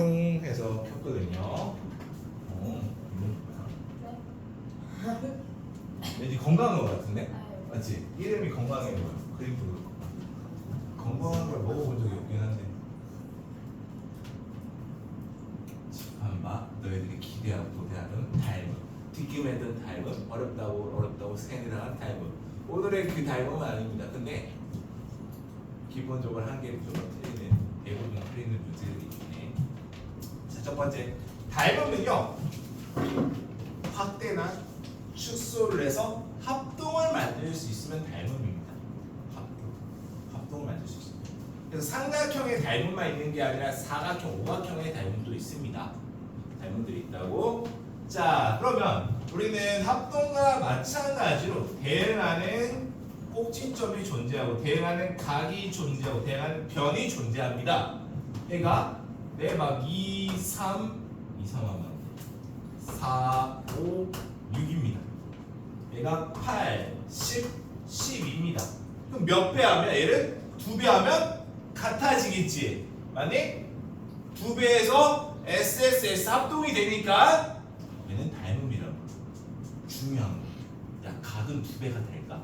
뚱 해서 켰거든요. 이건 뭐야? 왠지 건강한 것 같은데? 맞지? 이름이 건강해 보여. 그림도 그렇고. 건강한 걸 먹어본 적이 없긴 한데. 한번 너희들이 기대하고 도대하는 닮음. 뒷김에든 닮음, 어렵다고 생각하는 닮음. 오늘의 그 닮음은 아닙니다. 근데 기본적으로 한 개 무조건 틀리는, 대부분 틀리는 문제들이 있네. 자, 첫 번째 닮음은요, 확대나 축소를 해서 합동을 만들 수 있으면 닮음입니다. 합동을 만들 수 있습니다. 그래서 삼각형의 닮음만 있는 게 아니라 사각형, 오각형의 닮음도 있습니다. 닮음들이 있다고. 자, 그러면 우리는 합동과 마찬가지로 대응하는 꼭지점이 존재하고 대응하는 각이 존재하고 대응하는 변이 존재합니다. 얘가 막 2, 3 하면 4, 5, 6입니다. 얘가 8, 10, 12입니다. 그럼 몇 배 하면 얘를 2배 하면 같아지겠지. 만약 2배에서 SSS 합동이 되니까 얘는 닮음이라고. 중요한 거. 야, 각은 2배가 될까?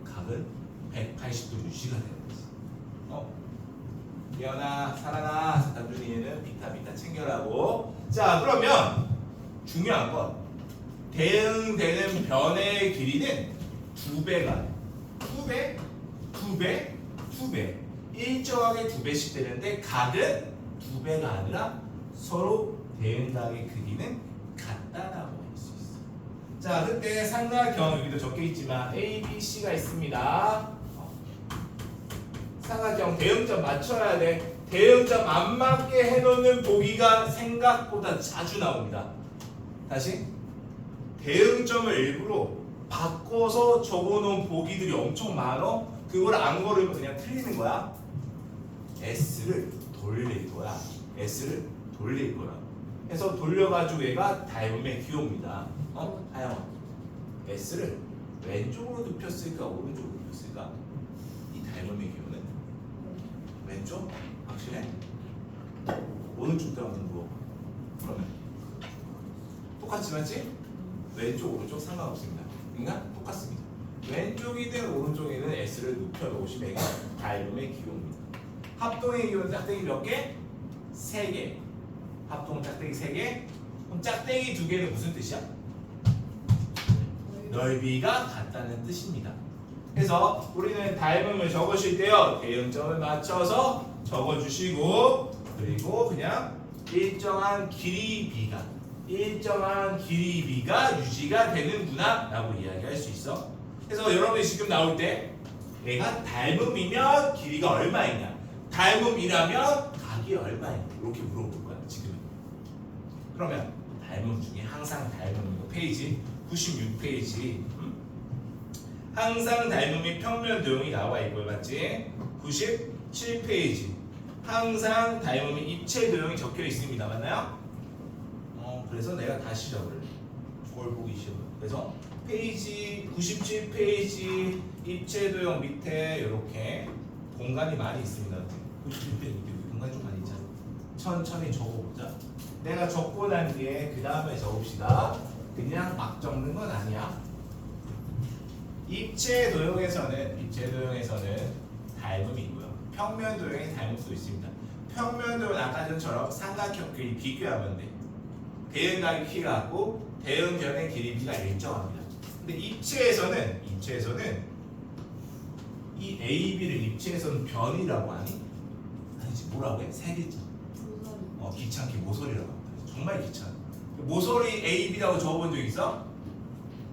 각은 180도 유지가 되는 거지. 깨어나, 살아나. 단준이는 비타 챙겨라고. 자, 그러면 중요한 건 대응되는 변의 길이는 2배가 돼. 2배. 일정하게 2배씩 되는데 각은 2배가 아니라 서로 대응각의 크기는 같다라고 할 수 있어. 자, 그때 삼각형 여기도 적혀 있지만 A, B, C가 있습니다. 삼각형 대응점 맞춰야 돼. 대응점 안 맞게 해놓는 보기가 생각보다 자주 나옵니다. 다시 대응점을 일부러 바꿔서 적어놓은 보기들이 엄청 많어. 그걸 안 고르면 그냥 틀리는 거야. S를 돌릴 거야. 그래서 돌려가지고 얘가 닮음의 기호입니다. 하영아, S를 왼쪽으로 눕혔을까 오른쪽으로 눕혔을까? 이 닮음의 기호는 왼쪽? 확실해? 오른쪽도 한번 누워. 그러면 똑같지 맞지? 왼쪽 오른쪽 상관없습니다. 그러니까 똑같습니다. 왼쪽이든 오른쪽이든 S를 눕혀놓으시면 이게 닮음의 기호입니다. 합동의 기호는 짝대기 몇 개? 3개. 합동 짝대기 3개. 그럼 짝대기 2개는 무슨 뜻이야? 넓이가 같다는 뜻입니다. 그래서 우리는 닮음을 적으실 때요, 대응점을 맞춰서 적어주시고, 그리고 그냥 일정한 길이비가 유지가 되는구나 라고 이야기할 수 있어. 그래서 여러분이 지금 나올 때 얘가 닮음이면 길이가 얼마이냐, 닮음이라면 각이 얼마이냐 이렇게 물어볼 거야 지금. 그러면 닮음 중에 항상 닮음 페이지 96페이지 항상 닮음이 평면 도형이 나와 있고요, 맞지? 97페이지 항상 닮음이 입체 도형이 적혀 있습니다, 맞나요? 그래서 내가 다시 적을래. 그걸 보기 싫어. 그래서 페이지 97페이지 입체 도형 밑에 이렇게 공간이 많이 있습니다. 97페이지 밑에 공간이 좀 많이 있잖아. 천천히 적어보자. 내가 적고 난 뒤에 그 다음에 적읍시다. 그냥 막 적는 건 아니야. 입체 도형에서는 닮음이 있고요. 평면 도형의 닮음도 있습니다. 평면 도형은 아까 전처럼 삼각형 길이 비교하면 돼. 대응각의 키가 같고 대응변의 길이 비가 일정합니다. 근데 입체에서는 이 AB를 입체에서는 변이라고 하니? 아니지, 뭐라고 해? 세 글자. 귀찮게 모서리라고 합니다. 정말 귀찮아. 모서리 AB라고 적어본 적 있어?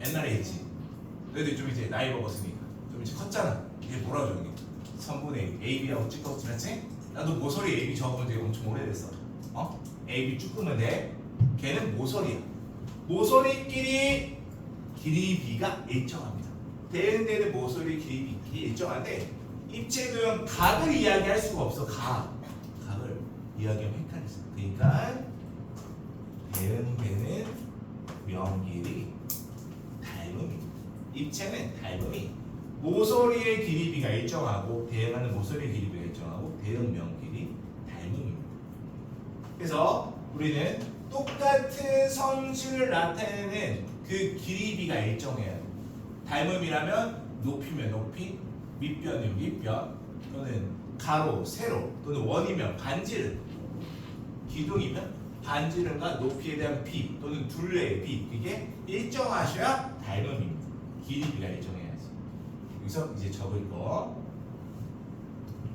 옛날에 했지. 너희들 좀 이제 나이 먹었으니까 좀 이제 컸잖아. 이게 뭐라고 적니? 3분의 AB라고 찍었지, 맞지? 나도 모서리 AB 적어본 적이 엄청 오래됐어. AB 쭉 끄면 돼. 걔는 모서리야. 모서리끼리 길이비가 일정합니다. 대응되는 모서리 길이비 일정한데 입체 도형 각을 이야기할 수가 없어. 각을 이야기하면 헷갈렸어. 그러니까 대응되는 면길이 닮음입니다. 입체는 닮음이 모서리의 길이비가 일정하고 대응하는 모서리의 길이비가 일정하고 대응 면길이 닮음입니다. 그래서 우리는 똑같은 성질을 나타내는 그 길이비가 일정해야 돼. 닮음이라면 높이면 높이, 밑변이면 밑변, 또는 가로, 세로, 또는 원이면 반지름, 기둥이면 반지름과 높이에 대한 비 또는 둘레의 비, 이게 일정하셔야 닮음입니다. 길이비가 일정해야지. 여기서 이제 적을 거,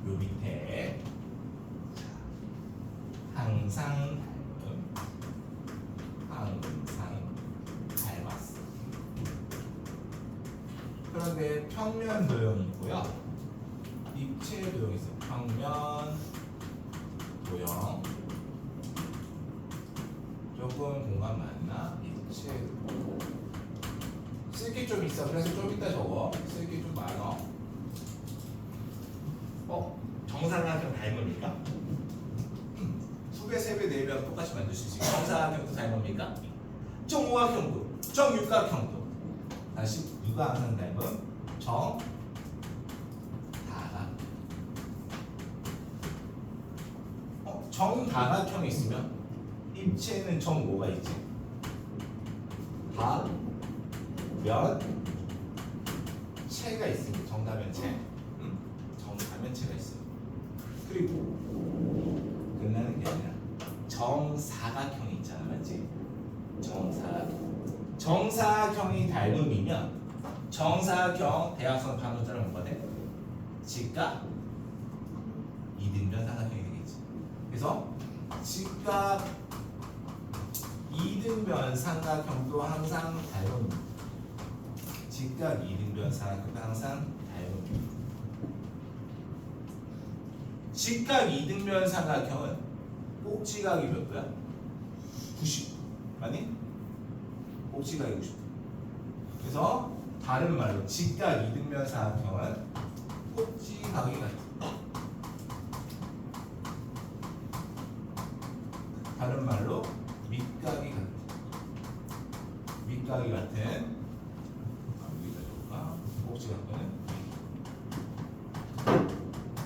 요 밑에 항상 닮았어. 그런데 평면 도형이고요. 입체 도형이 있어요. 평면 도형. 조금 공간 많나? 입체 쓸게 좀 있어. 그래서 좀 이따 적어. 쓸게 좀 많아. 정사각형 닮습니까? 수배, 세배, 네배하고 똑같이 만들 수 있으니까 정사각형도 닮습니까? 정오각형도, 정육각형도. 다시 누가 항상 닮은? 정다각. 정다각형이 있으면 입체는 정 뭐가 있지? 다, 면, 체가 있습니다. 정다면체. 정다면체가 있어요. 그리고 끝나는 게 아니라 정사각형이 있잖아, 맞지? 정사각형. 정사각형이 닮음이면 정사각형 대각선 반원자는 뭐가 돼? 직각 이등변 삼각형이 되겠지. 그래서 직각 이등변 삼각형도 항상 닮음입니다. 직각 이등변 삼각형도 항상 닮음입니다. 직각 이등변 삼각형은 꼭지각이 몇 도야? 90. 아니? 꼭지각이 90도. 그래서 다른 말로 직각 이등변 삼각형은 꼭지각이 같은. 다른 말로 밑각이 같은. 밑각이 같은. 여기다 줄까? 꼭지각은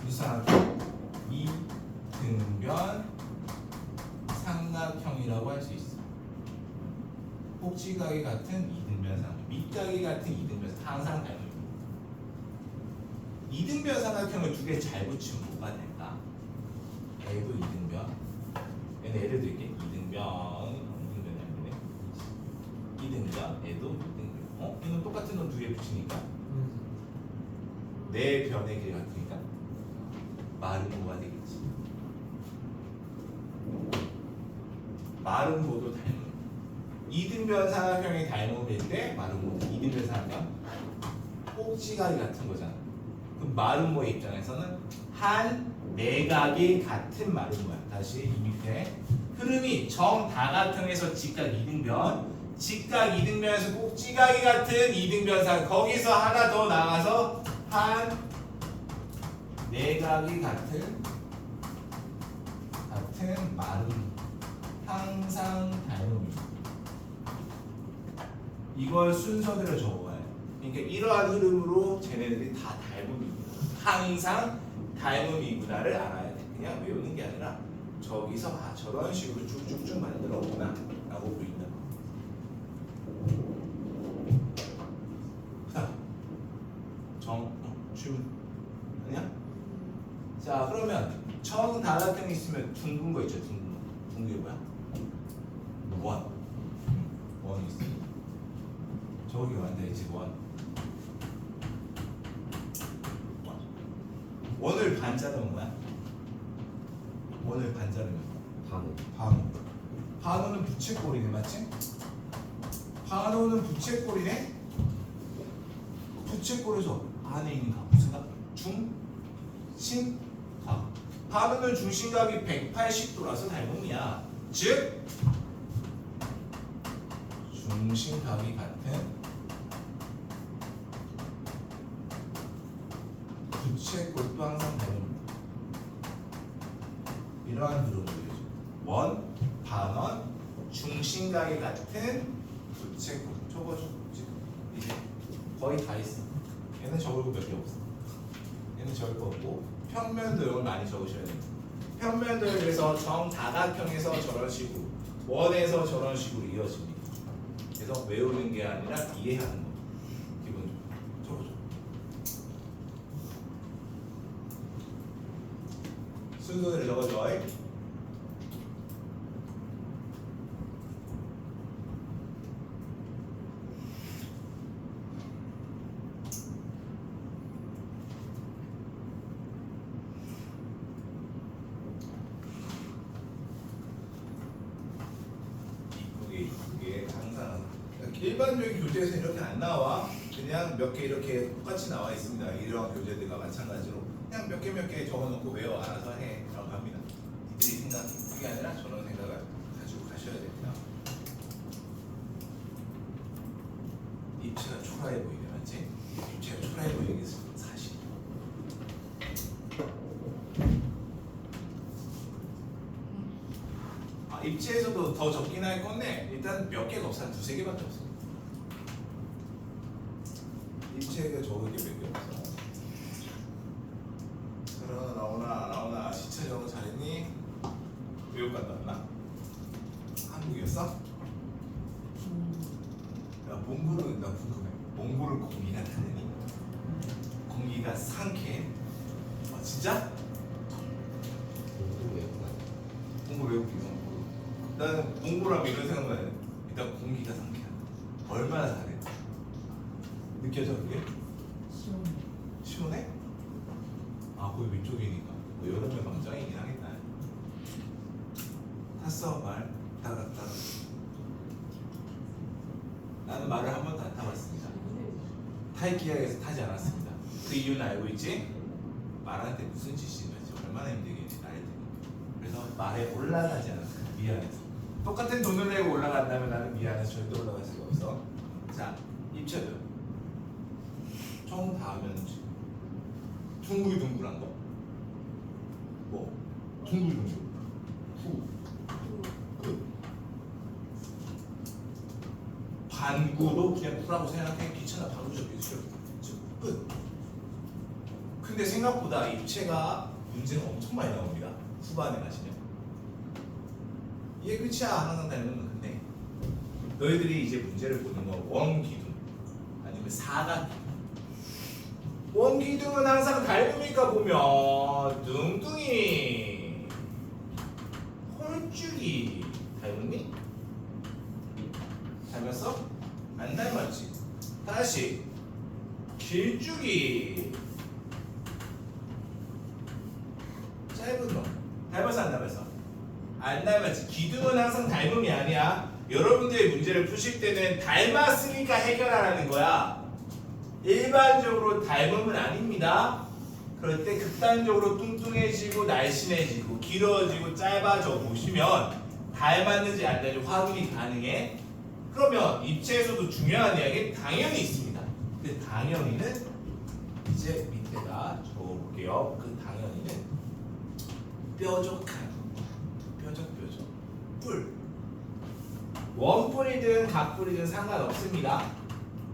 유사하게 이등변 삼각형이라고 할 수 있어. 꼭지각이 같은 이등변 삼각형, 밑각이 같은 이등변 항상 닮습니다. 이등변 삼각형을 두 개 잘 붙이면 뭐가 될까? A도 이등변, 얘는 L도 있게 이등변, 이등변, A도 이등변. 얘는 똑같은 놈 두 개 붙이니까 네 변의 길이 같으니까 마른 모가 되겠지. 마른 모도 닮음. 이등변 삼각형이 닮음일 때 마른 모, 이등변 삼각형 꼭지각이 같은 거잖아. 그럼 마른 모의 입장에서는 한 내각이 같은 마른 모야. 다시 이 밑에 흐름이 정다각형에서 직각 이등변, 직각 이등변에서 꼭지각이 같은 이등변 삼각형, 거기서 하나 더 나가서 한 내각이 같은 마름, 항상 닮음입니다. 이걸 순서대로 적어봐요. 그러니까 이러한 흐름으로 쟤네들이 다 닮음입니다. 항상 닮음이구나를 알아야 돼. 그냥 외우는 게 아니라 저기서 저런 식으로 쭉쭉쭉 만들어오구나 라고 보인다. 아니야? 자, 그러면 정다각형이 있으면 둥근 거 있죠. 둥근 거. 둥근 게 뭐야? 원이 있어. 저기 완전히 원. 원을 반자르면 뭐야? 원을 반자르면 반호. 반호는 부채꼴이네, 맞지? 반호는 부채꼴이네. 부채꼴에서 안에 있는 각 무슨 각? 중심각. 반호는 중심각이 180도라서 닮음이야. 즉 중심각이 같은 부채꼴도 항상 닮음입니다. 이러한 흐름을 보여줘. 원, 반원, 중심각이 같은 부채꼴. 적어줘. 이제 거의 다 있어. 얘는 적을 거 몇 개 없어. 얘는 적을 거 없고 평면 도형을 많이 적으셔야 됩니다. 평면도에서 정다각형에서 저런 식으로, 원에서 저런 식으로 이어집니다. 그래서 외우는 게 아니라 이해하는 거. 기본적으로. 순서대로 적어줘. 이게 항상 일반적인 교재에서 이렇게 안 나와. 그냥 몇 개 이렇게 똑같이 나와 있습니다. 이러한 교재들과 마찬가지로 그냥 몇 개 적어놓고 외워 알아서 해 라고 합니다. 이들이 생각 그게 아니라 저런 생각을 가지고 가셔야 됩니다. 입체가 초라해 보이게 맞지? 입체가 초라해 보이겠습니다. 사실. 입체에서도 더 적긴 할 건데 일단 몇 개가 없어. 한 두세 개밖에 없어. 입체가 적은 게 몇 개 없어. 그러나 나오나 시차 적어 잘했니? 외국 갔다 왔나? 한국이었어? 야 몽골은 나 궁금해. 몽골은 공기가 다르니? 공기가 상쾌해? 진짜? 몽골 외국이요. 나는 몽골하면 이런 생각만 해. 일단 공기가 상쾌하다. 얼마나 잘해? 느껴져 그게? 시원해? 거기 위쪽이니까 여름에 광장이긴 하겠다. 탔어 말? 타갔다. 나는 말을 한 번도 안 타봤습니다. 타이키아에서 타지 않았습니다. 그 이유는 알고 있지? 말한테 무슨 짓인지 얼마나 힘들겠니 나를 때는. 그래서 말에 올라가지 않았어요. 미안해서. 똑같은 돈을 내고 올라간다면 나는 미안해서 절대 올라갈 수가 없어. 자, 입체도 총 다음은 둥글둥글한 거. 뭐? 둥글둥글. 반구도 그냥 구라고 생각해. 귀찮아. 바로 적혀주죠. 끝. 근데 생각보다 입체가 문제가 엄청 많이 나옵니다. 후반에 가시면. 이게 끝이야. 항상 닮은 건데 너희들이 이제 문제를 보는 건 원기둥 아니면 사각기둥. 원기둥은 항상 닮으니까 보면 뚱뚱이 홀쭉이 닮았니? 닮았어? 안 닮았지? 다시 길쭉이 짧은 놈 닮았어 안 닮았어? 안 닮았지. 기둥은 항상 닮음이 아니야. 여러분들의 문제를 푸실 때는 닮았으니까 해결하라는 거야. 일반적으로 닮음은 아닙니다. 그럴 때 극단적으로 뚱뚱해지고 날씬해지고 길어지고 짧아져 보시면 닮았는지 안 닮았는지 확인이 가능해. 그러면 입체에서도 중요한 이야기 당연히 있습니다. 근데 당연히는 이제 밑에다 적어볼게요. 그 당연히는 뾰족한 뾰족 뿔. 원뿔이든 각뿔이든 상관없습니다.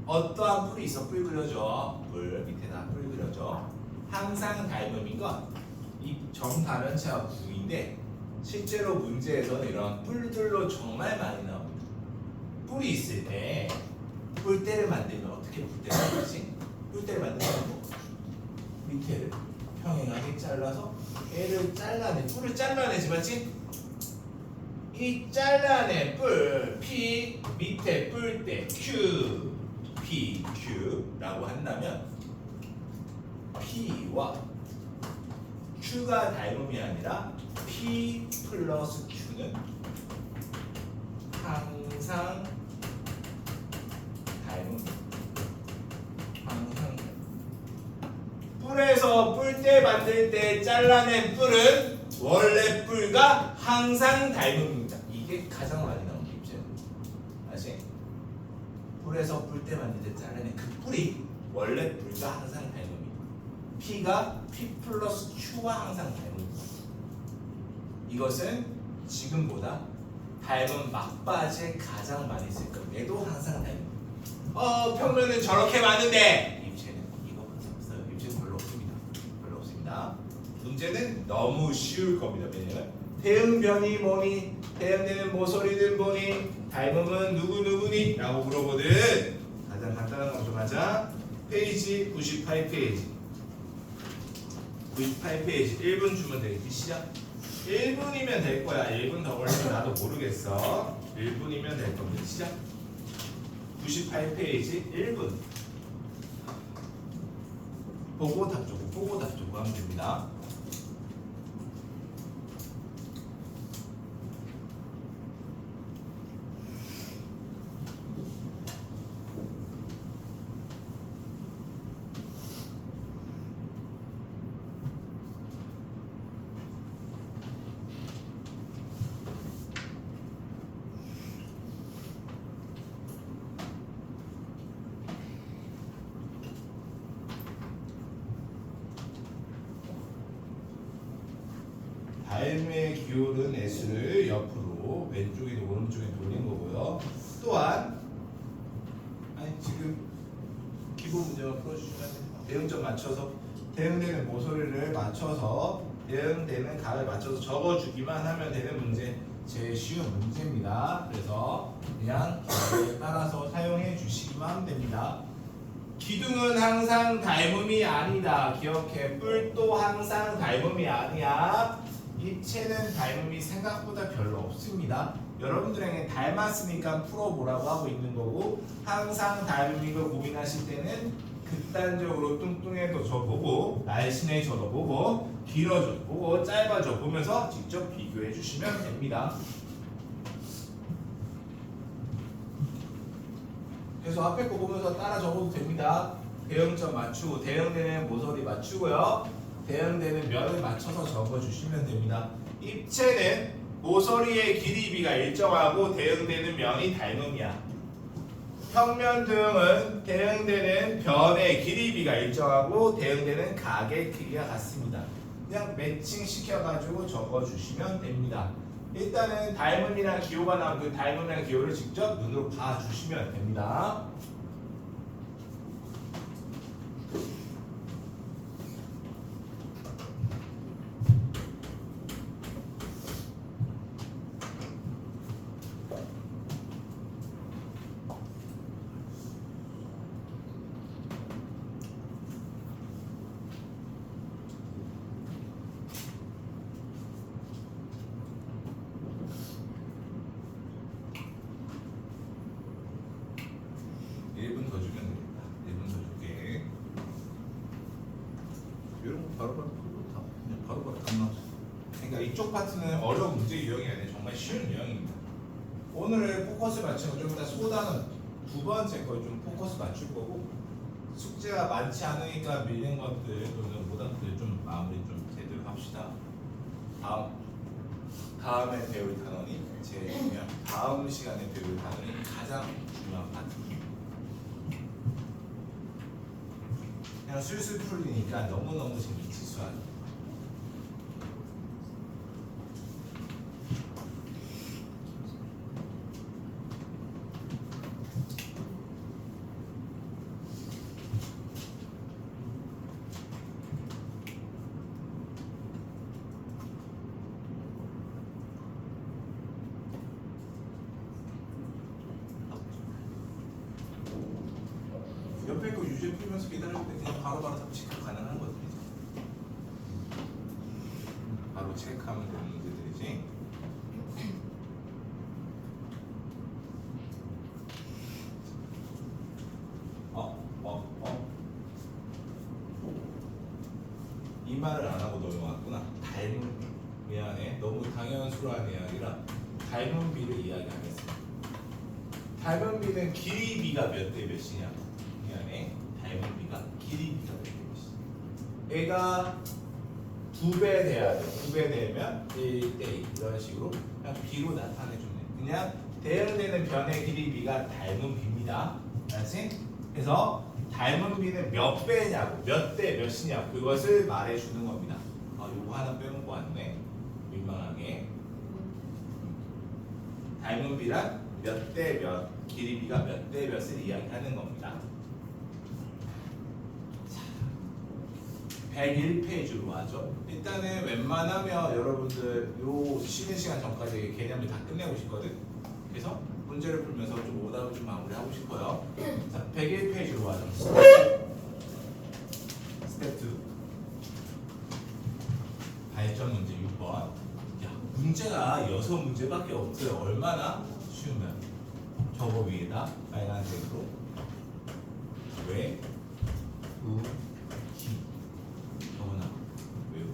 어떠한 뿔이 있어 뿔 그려줘. 뿔 밑에다 뿔 그려줘. 항상 닮음인 건 이 정다면체와 구인데 실제로 문제에서는 이런 뿔들로 정말 많이 나옵니다. 뿔이 있을 때 뿔대를 만들면 어떻게 뿔대를 만들지? 뿔대를 만들면 뭐? 밑에를 평행하게 잘라서 얘를 잘라내 뿔을 잘라내지 맞지? 이 잘라낸 뿔 P 밑에 뿔대 Q P Q라고 한다면 P와 Q가 닮음이 아니라 P 플러스 Q는 항상 닮음입니다. 항상 뿔에서 뿔대 만들 때 잘라낸 뿔은 원래 뿔과 항상 닮음입니다. 이게 가장 많이 나오는 입체는. 다시 뿔에서 뿔대 만들 때 잘라낸 그 뿔이 원래 뿔과 항상 닮음입니다. P가 P 플러스 Q와 항상 닮음입니다. 이것은 지금보다 닮은 막바지에 가장 많이 쓸 겁니다. 얘도 항상 닮음. 평면은 저렇게 많은데 입체는 이거밖에 없어요. 입체는 별로 없습니다. 별로 없습니다. 문제는 너무 쉬울 겁니다. 왜냐면 대응변이 뭐니? 대응되는 모서리는 뭐니? 닮음은 누구누구니? 라고 물어보든 가장 간단한 거 좀 하자. 페이지 98페이지 98페이지 1분 주면 되겠지? 시작. 1분이면 될 거야. 1분 더 걸리면 나도 모르겠어. 1분이면 될 겁니다. 시작. 98페이지 1분 보고 답 주고 보고 답 주고 하면 됩니다. 닮의 기울은 S를 옆으로 왼쪽이나 오른쪽에 돌린 거고요. 또한 지금 기본 문제만 풀어주시면 됩니다. 대응점 맞춰서 대응되는 모서리를 맞춰서 대응되는 각을 맞춰서 적어주기만 하면 되는 문제. 제일 쉬운 문제입니다. 그래서 그냥 기호에 따라서 사용해 주시기만 하면 됩니다. 기둥은 항상 닮음이 아니다. 기억해. 뿔도 항상 닮음이 아니야. 입체는 닮음이 생각보다 별로 없습니다. 여러분들에게 닮았으니까 풀어보라고 하고 있는 거고, 항상 닮음인 걸 고민하실 때는 극단적으로 뚱뚱해져서 보고 날씬해져도 보고 길어져도 보고 짧아져 보면서 직접 비교해 주시면 됩니다. 그래서 앞에 거 보면서 따라 적어도 됩니다. 대응점 맞추고 대응되는 모서리 맞추고요. 대응되는 면을 맞춰서 적어주시면 됩니다. 입체는 모서리의 길이비가 일정하고 대응되는 면이 닮음이야. 평면 등은 대응되는 변의 길이비가 일정하고 대응되는 각의 크기가 같습니다. 그냥 매칭 시켜가지고 적어주시면 됩니다. 일단은 닮음이랑 기호가 나오면 그 닮음이랑 기호를 직접 눈으로 봐주시면 됩니다. 그러니까 이쪽 파트는 어려운 문제 유형이 아니라 정말 쉬운 유형입니다. 오늘의 포커스 맞추는 거 좀 이따 소단은 두 번째 거 좀 포커스 맞출 거고, 숙제가 많지 않으니까 밀린 것들 또는 못한들 좀 마무리 좀 제대로 합시다. 다음에 배울 단원이 제일 중요한, 다음 시간에 배울 단원이 가장 중요한 파트입니다. 그냥 술술 풀리니까 너무너무 재밌지 수학이. 옆에 거 유제 풀면서 기다릴 때 그냥 바로바로 답 체크 가능한 것들이죠. 바로 체크하면 되는 문제들이지. 이 말을 안 하고 넘어갔구나. 닮은, 미안해. 너무 당연수라는 이야기라 닮은 비를 이야기하겠습니다. 닮은 비는 길이비가 몇 대 몇이냐? 닮은 비가 길이비가 몇 대 몇이냐? 얘가 2배 돼야 돼. 2배 되면 1대2 이런 식으로 그냥 비로 나타내주네. 그냥 대응되는 변의 길이비가 닮은 비입니다. 알았지? 그래서 닮은 비는 몇 배냐고, 몇 대 몇이냐고 그것을 말해주는 겁니다. 요거 하나 빼놓고 왔네. 민망하게. 닮은 비란 몇 대 몇, 길이비가 몇 대 몇을 이야기하는 겁니다. 101페이지로 와죠. 일단은 웬만하면 여러분들 요 쉬는 시간 전까지 개념을 다 끝내고 싶거든. 그래서 문제를 풀면서 좀 오답을 좀 마무리하고 싶어요. 자, 101페이지로 와죠. 스텝 2. 발전 문제 6번. 야, 문제가 6문제밖에 없어요. 얼마나 쉬우면. 저거 위에다 빨간색으로 왜, 우, 기. 저거나 외우고.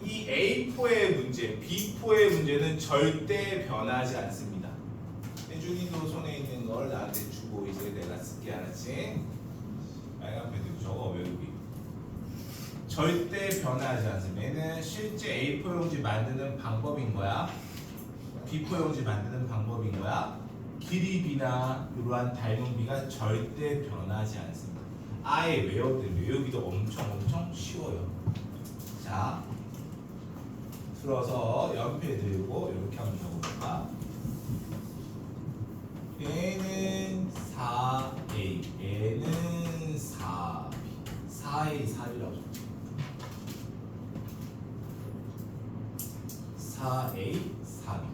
이 A4의 문제, B4의 문제는 절대 변하지 않습니다. 혜준이도 손에 있는 걸 나한테 주고 이제 내가 쓸게, 알았지? 빨간 패드 저거 외우기. 절대 변하지 않습니다. 얘는 실제 A4 용지 만드는 방법인 거야. B4 용지 만드는 방법인 거야. 길이 B나 이러한 닮은 B가 절대 변하지 않습니다. 아예 외우기도 엄청 쉬워요. 자, 들어서 연필 들고 이렇게 한번 적어볼까? 얘는 4A, 얘는 4B, 4A, 4B라고 적죠. 4A, 4B.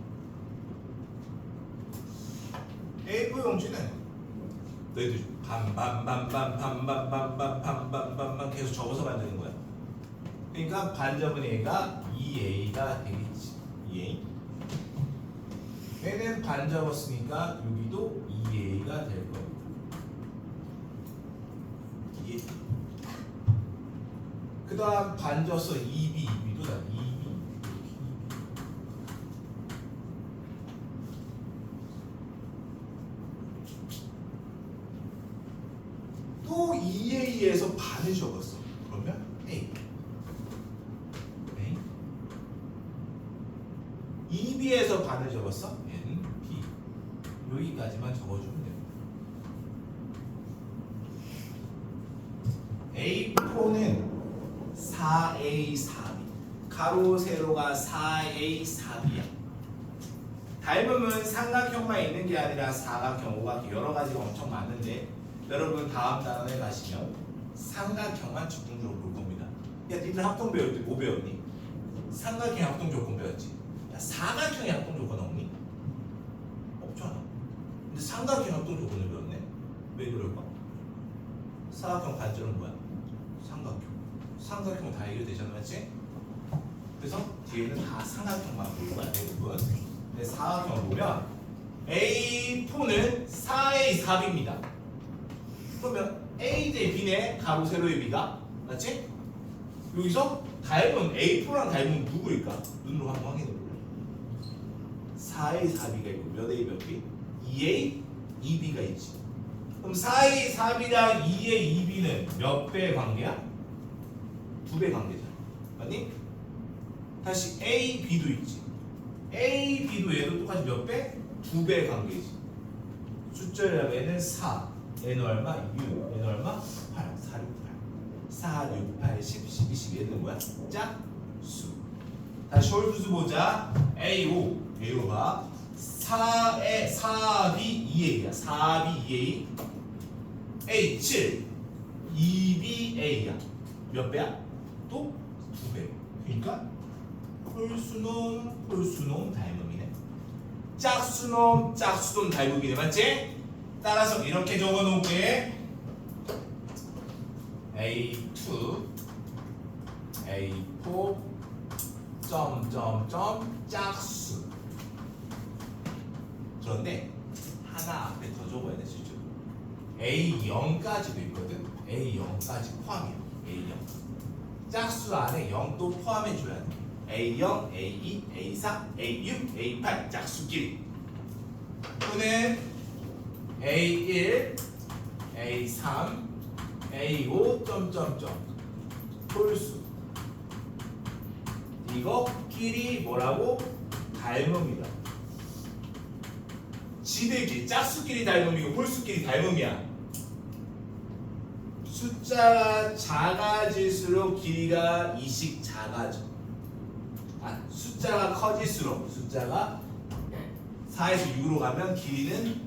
A4 용지는 너희들 반반반반반반반반반반반 계속 적어서 만드는 거야. 그러니까 반접은 A가 2A가 되겠지. 2A. 얘는 반 접었으니까 여기도 2A가 될 거예요. 이게 그 다음 반 접어서 2B, 2B도 다 2B. 또 2A에서 반을 적었어. 그러면 A. 2B에서 반을 적었어. 얘는 B. 여기까지만 적어주면 됩니다. A4는 4A, 4B. 가로, 세로가 4A, 4B야. 닮음은 삼각형만 있는 게 아니라 사각형, 오각형 여러 가지가 엄청 많은데 여러분 다음 단원에 가시면 삼각형만 집중적으로 볼 겁니다. 야, 니들 합동 배울 때 뭐 배웠니? 삼각형 합동 조건 배웠지. 야, 사각형의 합동 조건 없니? 없잖아. 근데 삼각형 합동 조건을 배웠네. 왜 그럴까? 사각형 반절은 뭐야? 삼각형. 삼각형 다 해결되잖아, 맞지? 그래서 뒤에는 다 삼각형만 보고 안 되는 건. 근데 사각형을 보면 A4는 4A 4B입니다. 그러면 A 대 B네, 가로 세로의 B가, 맞지? 여기서 닮은 A4랑 닮은 누구일까? 눈으로 한번 확인해 볼래? 4A 4B가 있고 몇 A 몇 B? 2A 2B가 있지. 그럼 4A 4B랑 2A 2B는 몇 배의 관계야? 2배 관계잖아. 맞니? 다시 A, B도 있지. A, B도 얘도 똑같이 몇 배? 2배의 관계지. 숫자를 얘는 4, 얘는 얼마? 6, 얘는 얼마? 8, 4, 6, 8. 4, 6, 8, 10, 12, 12. 얘는 뭐야? 짝수. 다시 홀수수 보자. A5, A5가 4에 4B 2A야. 4B 2A. A7, 2B A야. 몇 배야? 또 2배. 그러니까 홀수놈 닮음이네. 짝수놈 닮음이네. 맞지? 따라서 이렇게 적어놓을게. A2, A4, 점점점 짝수. 그런데 하나 앞에 더 적어야 돼, 실제로. A0까지도 있거든. A0까지 포함이야. A0. 짝수 안에 0도 포함해줘야 돼. A0, A2, A4, A6, A8 짝수끼리. 또는 A1, A3, A5 점점점 홀수. 이거끼리 뭐라고? 닮음이다. 지들끼리 짝수끼리 닮음이고 홀수끼리 닮음이야. 숫자가 작아질수록 길이가 2씩 작아져. 숫자가 커질수록 숫자가 4에서 6으로 가면 길이는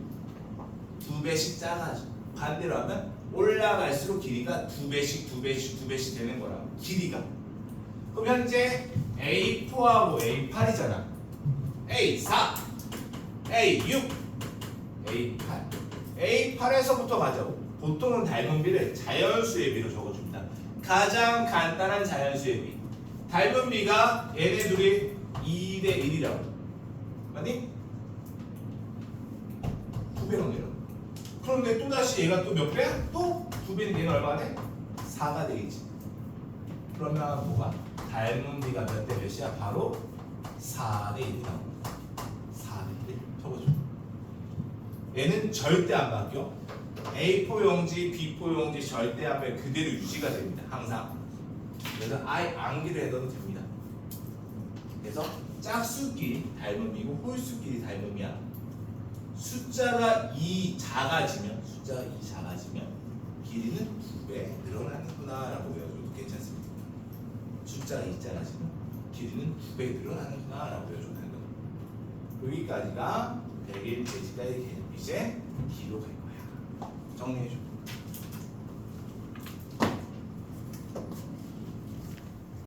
2배씩 작아져. 반대로 하면 올라갈수록 길이가 2배씩 되는 거라고. 길이가. 그럼 현재 A4하고 A8이잖아. A4, A6, A8. A8에서부터 가자고. 보통은 닮은 비를 자연수의 비로 적어줍니다. 가장 간단한 자연수의 비. 닮은 비가 얘네 둘이 2대 1이라고. 맞니? 9배 확률. 그런데 또다시 얘가 또 몇 배야? 또 2배는 얘는 얼마 돼? 4가 되겠지. 그러면 뭐가? 닮은 비가 몇 대 몇이야? 바로 4대 1이 나옵니다. 4대 1. 적어줘. 얘는 절대 안 바뀌어. A4 용지, B4 용지 절대 안 바뀌어. 그대로 유지가 됩니다. 항상. 그래서 아예 암기를 해둬도 됩니다. 그래서 짝수끼리 닮음이고 홀수끼리 닮음이야. 숫자가 2 작아지면 길이는 2배 늘어나는구나 라고 외워줘도 괜찮습니다. 숫자가 2 작아지면 길이는 2배 늘어나는구나 라고 외워줘도 되는 거예요. 여기까지가 100일 제시까지 이제 기록할 거야. 정리해줘.